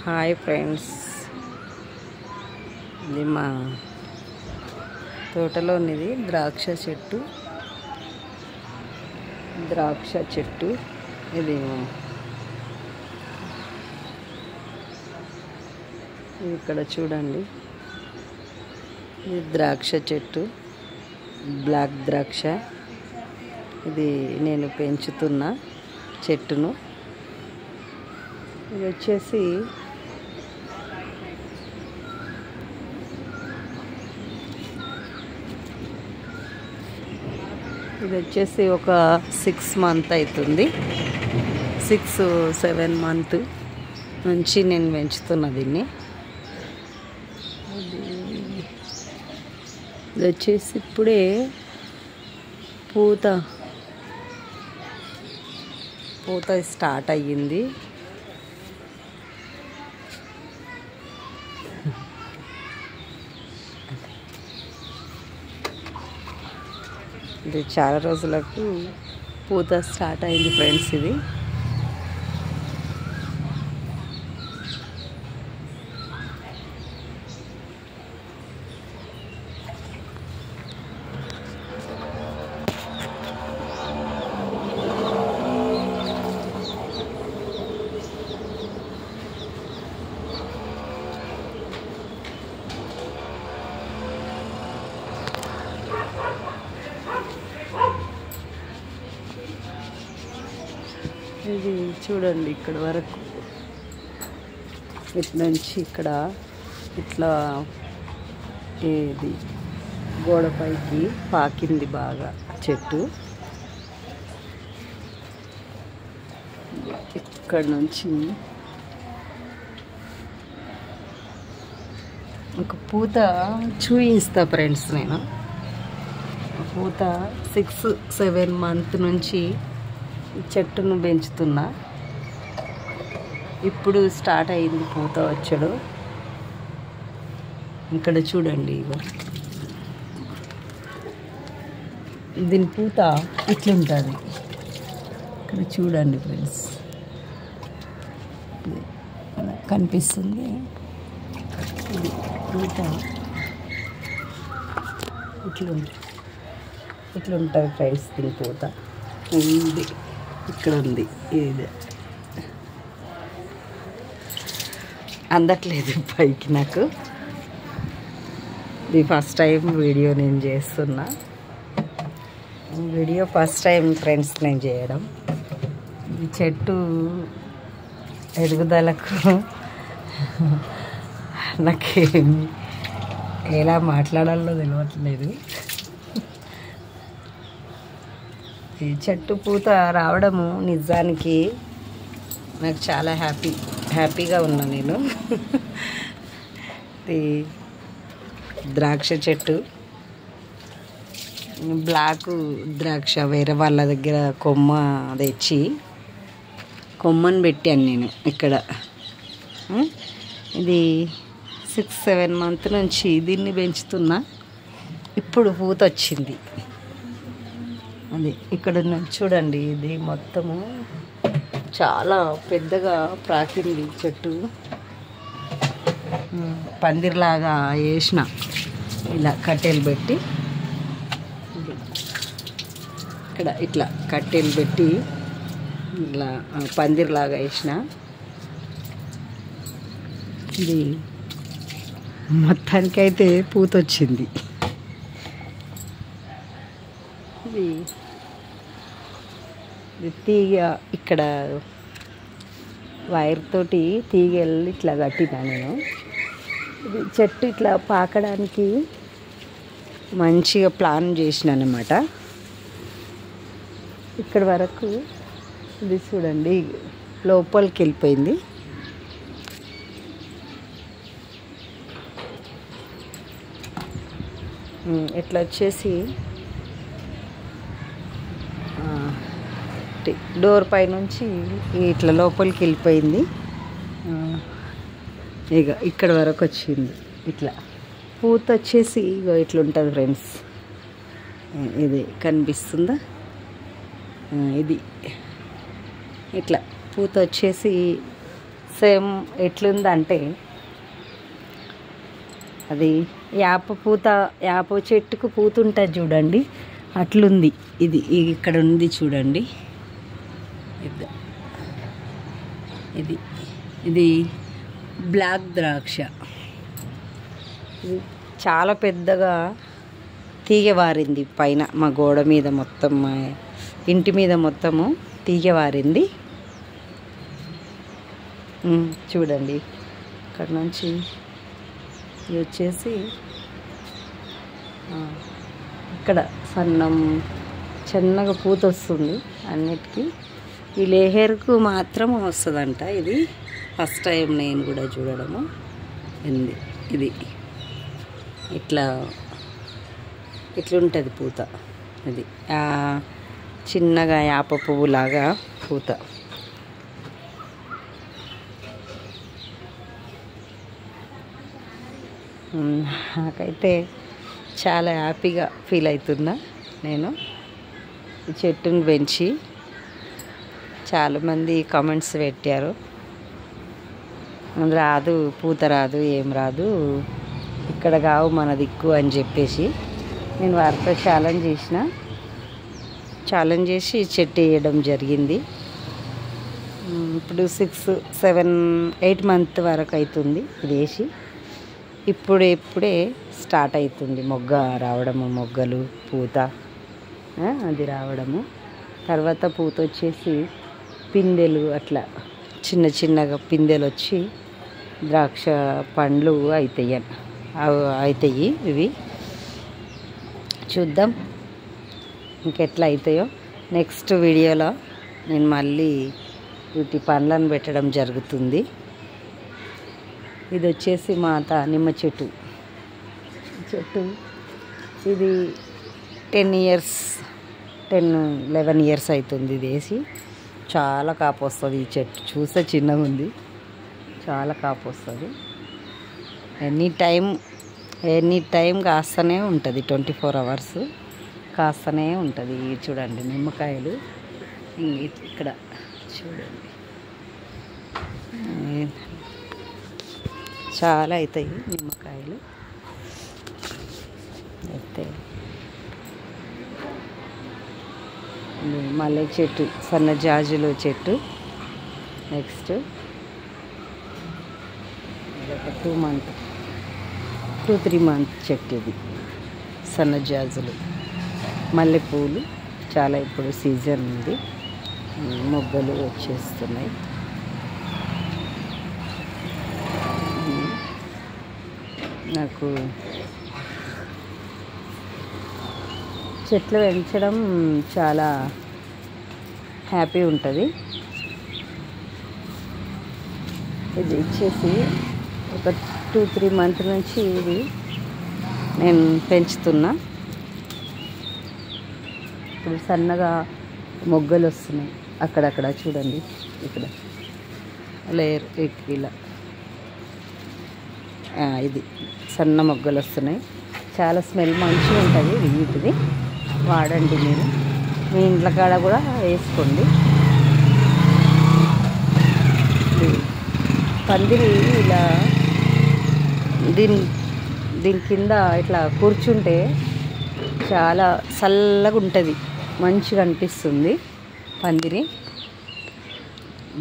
Hi friends, ఇది మా తోటలో ఉన్నది ద్రాక్ష చెట్టు. ఇది ఇక్కడ చూడండి, ఇది ద్రాక్ష చెట్టు, బ్లాక్ ద్రాక్ష. ఇది నేను పెంచుతున్న చెట్టును. ఇది వచ్చేసి ఒక 6 months అవుతుంది. 6-7 months నుంచి నేను పెంచుతున్నా దీన్ని. ఇది వచ్చేసి ఇప్పుడే పూత స్టార్ట్ అయ్యింది. ఇది చాలా రోజులకు పూత స్టార్ట్ అయింది ఫ్రెండ్స్. ఇది ఇది చూడండి, ఇక్కడ వరకు ఇట్లా నుంచి ఇక్కడ ఇట్లా ఇది గోడపైకి పాకింది బాగా చెట్టు. ఇక్కడ నుంచి ఒక పూత చూయిస్తా ఫ్రెండ్స్. నేను పూత 6-7 months నుంచి చెట్టును పెంచుతున్నా. ఇప్పుడు స్టార్ట్ అయింది పూత వచ్చడు. ఇక్కడ చూడండి, దీని పూత ఇట్లుంటుంది. ఇక్కడ చూడండి ఫ్రెండ్స్, కనిపిస్తుంది. ఇది పూత ఇట్లుంటుంది ఫ్రెండ్స్. దీని పూత ఉంది, ఇక్కడ ఉంది. ఇది అందట్లేదు పైకి నాకు. ఇది ఫస్ట్ టైం వీడియో నేను చేస్తున్నా. ఫస్ట్ టైం ఫ్రెండ్స్ నేను చేయడం. ఈ చెట్టు ఎదుగుదలకు నాకేమి ఎలా మాట్లాడాలో తెలియట్లేదు. ఈ చెట్టు పూత రావడము నిజానికి నాకు చాలా హ్యాపీగా ఉన్నా నేను. ఇది ద్రాక్ష చెట్టు, బ్లాక్ ద్రాక్ష వేరే వాళ్ళ దగ్గర కొమ్మని పెట్టాను నేను ఇక్కడ. ఇది 6-7 months నుంచి దీన్ని పెంచుతున్నా. ఇప్పుడు పూత వచ్చింది. అది ఇక్కడ చూడండి, ఇది మొత్తము చాలా పెద్దగా ప్రాకింది చెట్టు. పందిర్లాగా వేసిన, ఇలా కట్టెలు పెట్టి, ఇక్కడ ఇట్లా కట్టెలు పెట్టి ఇలా పందిర్లాగా వేసిన. ఇది మొత్తానికైతే పూత వచ్చింది. ఇది తీగ ఇక్కడ వైర్ తోటి తీగలు ఇట్లా కట్టినా నేను. ఇది చెట్టు ఇట్లా పాకడానికి మంచిగా ప్లాన్ చేసినాను అన్నమాట. ఇక్కడ వరకు ఇది చూడండి, లోపలికి వెళ్ళిపోయింది. ఇట్లా వచ్చేసి డోర్ పై నుంచి ఇట్లా లోపలికి వెళ్ళిపోయింది. ఇక ఇక్కడ వరకు వచ్చింది. ఇట్లా పూత వచ్చేసి ఇట్లుంటుంది ఫ్రెండ్స్. ఇది కనిపిస్తుందా? ఇది ఇట్లా పూత వచ్చేసి సేమ్ ఎట్లుందంటే అది యాప చెట్టుకు పూత ఉంటుంది చూడండి, అట్లుంది. ఇది ఇక్కడ ఉంది చూడండి. ఇది బ్లాక్ ద్రాక్ష. ఇది చాలా పెద్దగా తీగ వారింది పైన, మా గోడ మీద మొత్తం, మా ఇంటి మీద మొత్తము తీగ వారింది. చూడండి ఇక్కడ నుంచి ఇది వచ్చేసి ఇక్కడ చిన్నగా పూత వస్తుంది అన్నిటికీ. ఈ లేహర్కు మాత్రం వస్తుందంట. ఇది ఫస్ట్ టైం నేను కూడా చూడడము. ఇది ఇట్లుంటుంది పూత. ఇది చిన్నగా యాప పువ్వులాగా పూత. నాకైతే చాలా హ్యాపీగా ఫీల్ అవుతున్నా నేను ఈ చెట్టును పెంచి. చాలామంది కామెంట్స్ పెట్టారు, రాదు, పూత రాదు, ఏం రాదు, ఇక్కడ కావు మన దిక్కు అని చెప్పేసి. నేను వారితో ఛాలెంజ్ చేసి చెట్టు వేయడం జరిగింది. ఇప్పుడు 6, 7, 8 మంత్ వరకు అవుతుంది ఇది వేసి. ఇప్పుడే స్టార్ట్ అవుతుంది మొగ్గ రావడము, మొగ్గలు, పూత అది రావడము. తర్వాత పూత వచ్చేసి పిందెలు, అట్లా చిన్నగా పిందెలు వచ్చి ద్రాక్ష పండ్లు అవుతాయి. ఇవి చూద్దాం ఇంకెట్లా అవుతాయో. నెక్స్ట్ వీడియోలో నేను మళ్ళీ వీటి పండ్లను పెట్టడం జరుగుతుంది. ఇది వచ్చేసి నిమ్మ చెట్టు. ఇది 10-11 ఇయర్స్ అవుతుంది ఇది వేసి. చాలా కాపు వస్తుంది ఈ చెట్టు. చూస్తే చిన్నగా ఉంది, చాలా కాపు వస్తుంది. ఎనీ టైం కాస్తూనే ఉంటుంది, 24 hours కాస్తూనే ఉంటుంది. చూడండి నిమ్మకాయలు ఇక్కడ చూడండి చాలా అవుతాయి నిమ్మకాయలు. అయితే మల్లె చెట్టు, సన్నజాజులు చెట్టు. నెక్స్ట్ ఒక 2-3 మంత్ చెట్టు. ఇది సన్నజాజులు, మల్లెపూలు చాలా ఇప్పుడు సీజన్ ఉంది, మొగ్గలు వచ్చేస్తున్నాయి. నాకు చెట్లు పెంచడం చాలా హ్యాపీ ఉంటుంది. ఇది వచ్చేసి ఒక 2-3 మంత్ నుంచి ఇది నేను పెంచుతున్నా. ఇప్పుడు సన్నగా మొగ్గలు వస్తున్నాయి అక్కడక్కడ చూడండి. ఇక్కడ లేయర్ ఇలా ఇది సన్న మొగ్గలు వస్తున్నాయి. చాలా స్మెల్ మంచిగా ఉంటుంది. వీటిది వాడండి మీరు, మీ ఇంట్లో కాడ కూడా వేసుకోండి. పందిరి ఇలా దీని కింద ఇట్లా కూర్చుంటే చాలా చల్లగా ఉంటుంది, మంచిగా అనిపిస్తుంది. పందిరి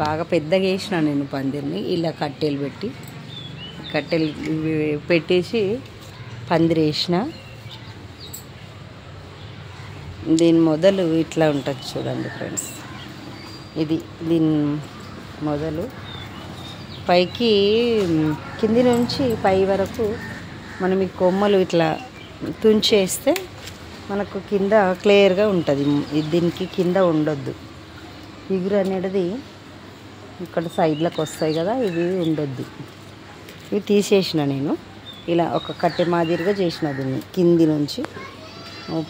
బాగా పెద్దగా వేసిన నేను పందిరిని. ఇలా కట్టెలు పెట్టేసి పందిరి వేసిన. దీని మొదలు ఇట్లా ఉంటుంది చూడండి ఫ్రెండ్స్. దీని మొదలు పైకి, కింది నుంచి పై వరకు మనం ఈ కొమ్మలు ఇట్లా తుంచేస్తే మనకు కింద క్లియర్గా ఉంటుంది. దీనికి కింద ఉండొద్దు, ఇగురు అనేది ఇక్కడ సైడ్లకు వస్తాయి కదా, ఇవి ఉండొద్దు. ఇవి తీసేసిన నేను. ఇలా ఒక కట్టె మాదిరిగా చేసిన దీన్ని, కింది నుంచి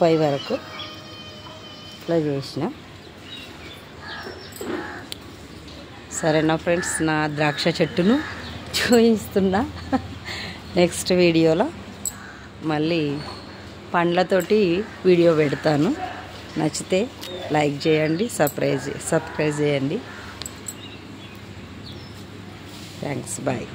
పై వరకు ఇట్లా చేసిన. సరేనా ఫ్రెండ్స్, నా ద్రాక్ష చెట్టును చూపిస్తున్నా. నెక్స్ట్ వీడియోలో మళ్ళీ పండ్లతోటి వీడియో పెడతాను. నచ్చితే లైక్ చేయండి, సబ్స్క్రైబ్ చేయండి. Thanks bye.